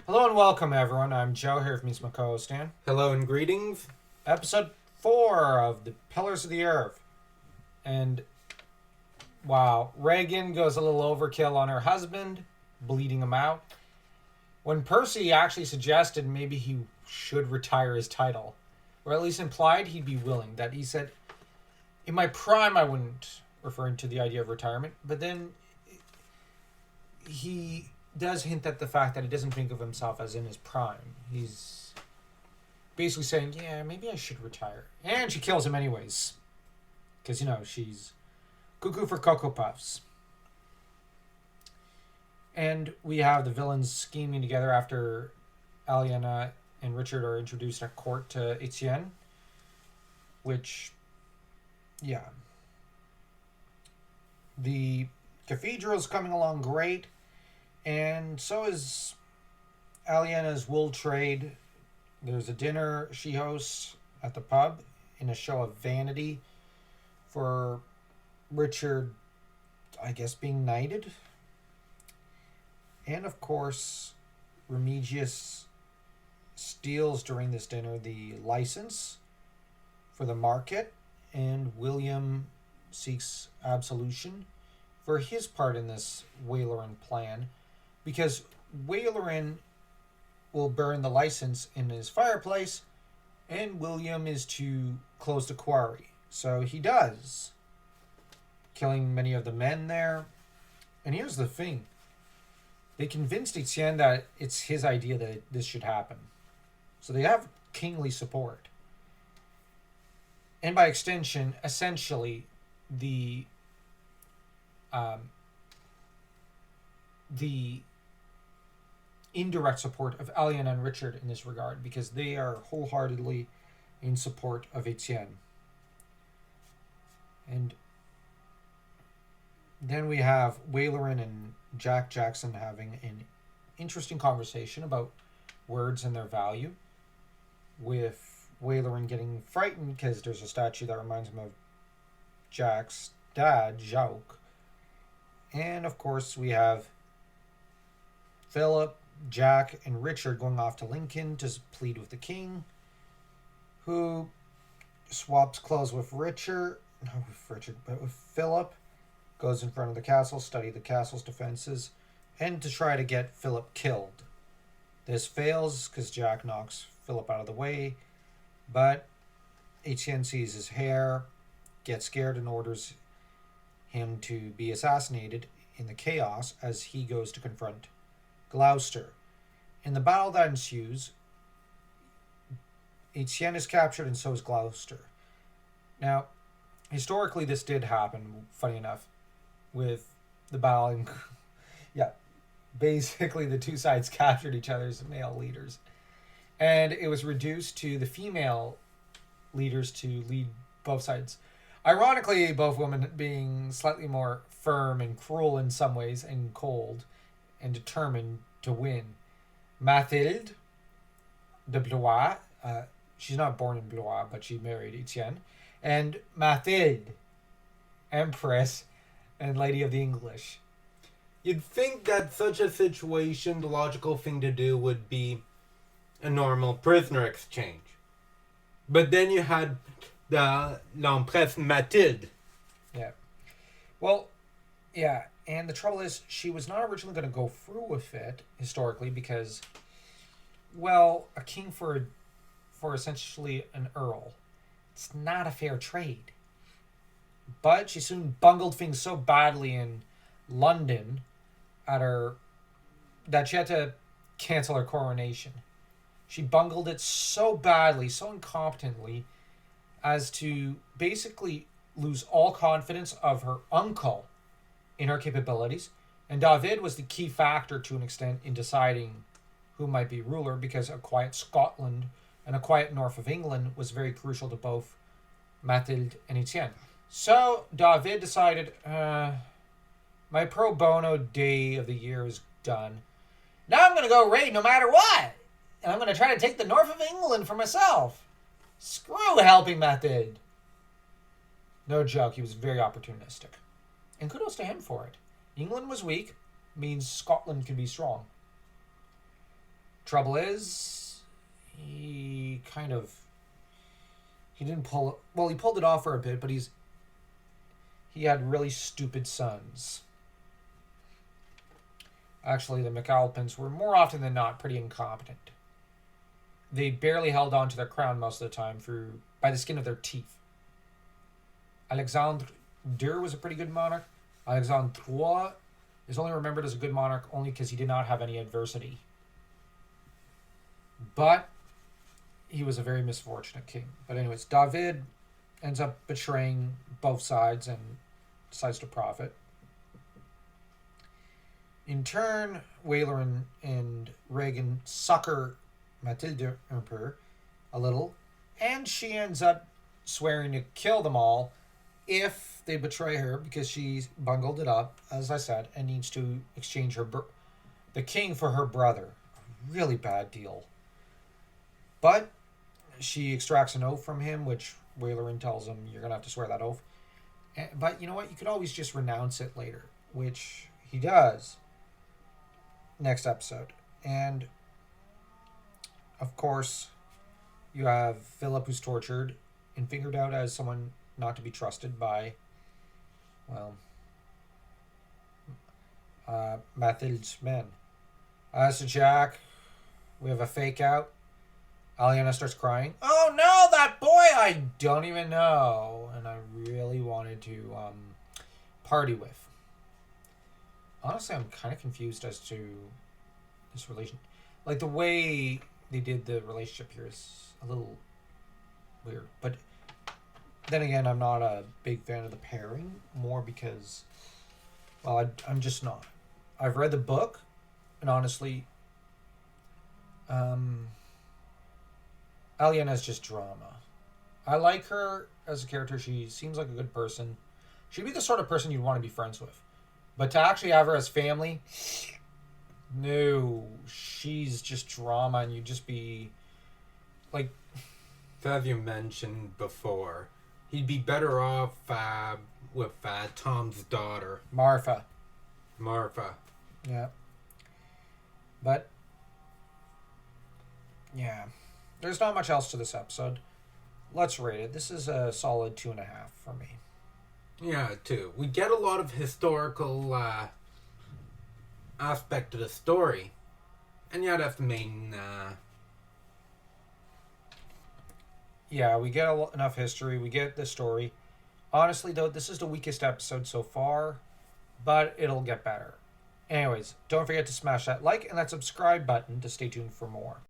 Hello and welcome, everyone. I'm Joe here with me, my co-host Dan. Hello and greetings. Episode 4 of the Pillars of the Earth. And, wow, Regan goes a little overkill on her husband, bleeding him out. When Percy actually suggested maybe he should retire his title, or at least implied he'd be willing, that he said, in my prime I wouldn't, referring to the idea of retirement, but then he does hint at the fact that he doesn't think of himself as in his prime. He's basically saying, yeah, maybe I should retire. And she kills him anyways. Because, she's cuckoo for Cocoa Puffs. And we have the villains scheming together after Aliena and Richard are introduced at court to Etienne. Which, yeah. The cathedral's coming along great. And so is Aliena's wool trade. There's a dinner she hosts at the pub in a show of vanity for Richard, I guess, being knighted. And of course, Remigius steals during this dinner the license for the market, and William seeks absolution for his part in this Waleran plan, because Waleran will burn the license in his fireplace, and William is to close the quarry. So he does, killing many of the men there. And here's the thing. They convinced Etienne that it's his idea that this should happen. So they have kingly support. And by extension, essentially, the indirect support of Aliena and Richard in this regard, because they are wholeheartedly in support of Etienne. And then we have Waleran and Jack Jackson having an interesting conversation about words and their value, with Waleran getting frightened because there's a statue that reminds him of Jack's dad, Jacques. And of course we have Philip, Jack, and Richard going off to Lincoln to plead with the king, who swaps clothes with Philip, goes in front of the castle, study the castle's defenses, and to try to get Philip killed. This fails because Jack knocks Philip out of the way, but Etienne sees his hair, gets scared, and orders him to be assassinated in the chaos as he goes to confront Gloucester. In the battle that ensues, Etienne is captured and so is Gloucester. Now, historically this did happen, funny enough, with the battle in... yeah, basically the two sides captured each other's male leaders. And it was reduced to the female leaders to lead both sides. Ironically, both women being slightly more firm and cruel in some ways and cold and determined to win. Mathilde de Blois, she's not born in Blois, but she married Etienne, and Mathilde, Empress and Lady of the English. You'd think that such a situation, the logical thing to do would be a normal prisoner exchange. But then you had the l'Empresse Mathilde. Yeah. Well, yeah, and the trouble is, she was not originally going to go through with it, historically, because, well, a king for essentially an earl, it's not a fair trade. But she soon bungled things so badly in London that she had to cancel her coronation. She bungled it so badly, so incompetently, as to basically lose all confidence of her uncle in her capabilities. And David was the key factor to an extent in deciding who might be ruler, because a quiet Scotland and a quiet north of England was very crucial to both Mathilde and Etienne. So David decided, my pro bono day of the year is done. Now I'm going to go raid no matter what. And I'm going to try to take the north of England for myself. Screw helping Mathilde. No joke, he was very opportunistic. And kudos to him for it. England was weak, means Scotland could be strong. Trouble is, he didn't pull. Well, he pulled it off for a bit, but he had really stupid sons. Actually, the MacAlpins were more often than not pretty incompetent. They barely held on to their crown most of the time by the skin of their teeth. Alexandre II was a pretty good monarch. Alexandre III is only remembered as a good monarch only because he did not have any adversity. But he was a very misfortunate king. But anyways, David ends up betraying both sides and decides to profit. In turn, Waleran and Regan succor Matilde Emperor a little, and she ends up swearing to kill them all if they betray her because she's bungled it up, as I said, and needs to exchange the king for her brother. A really bad deal. But she extracts an oath from him, which Waleran tells him, you're going to have to swear that oath. But you know what? You could always just renounce it later, which he does next episode. And, of course, you have Philip, who's tortured and figured out as someone not to be trusted by, Mathilde's men. So Jack, we have a fake out. Aliana starts crying. Oh no, that boy I don't even know and I really wanted to party with. Honestly, I'm kind of confused as to this relation. Like, the way they did the relationship here is a little weird. But then again, I'm not a big fan of the pairing, more because, well, I'm just not. I've read the book, and honestly, Aliana is just drama. I like her as a character. She seems like a good person. She'd be the sort of person you'd want to be friends with. But to actually have her as family, no, she's just drama, and you'd just be like, as you mentioned before, he'd be better off with Tom's daughter, Marfa. Yeah. But, yeah. There's not much else to this episode. Let's rate it. This is a solid 2.5 for me. Yeah, too. We get a lot of historical aspect to the story. And yeah, that's the main... Yeah, we get enough history. We get the story. Honestly, though, this is the weakest episode so far. But it'll get better. Anyways, don't forget to smash that like and that subscribe button to stay tuned for more.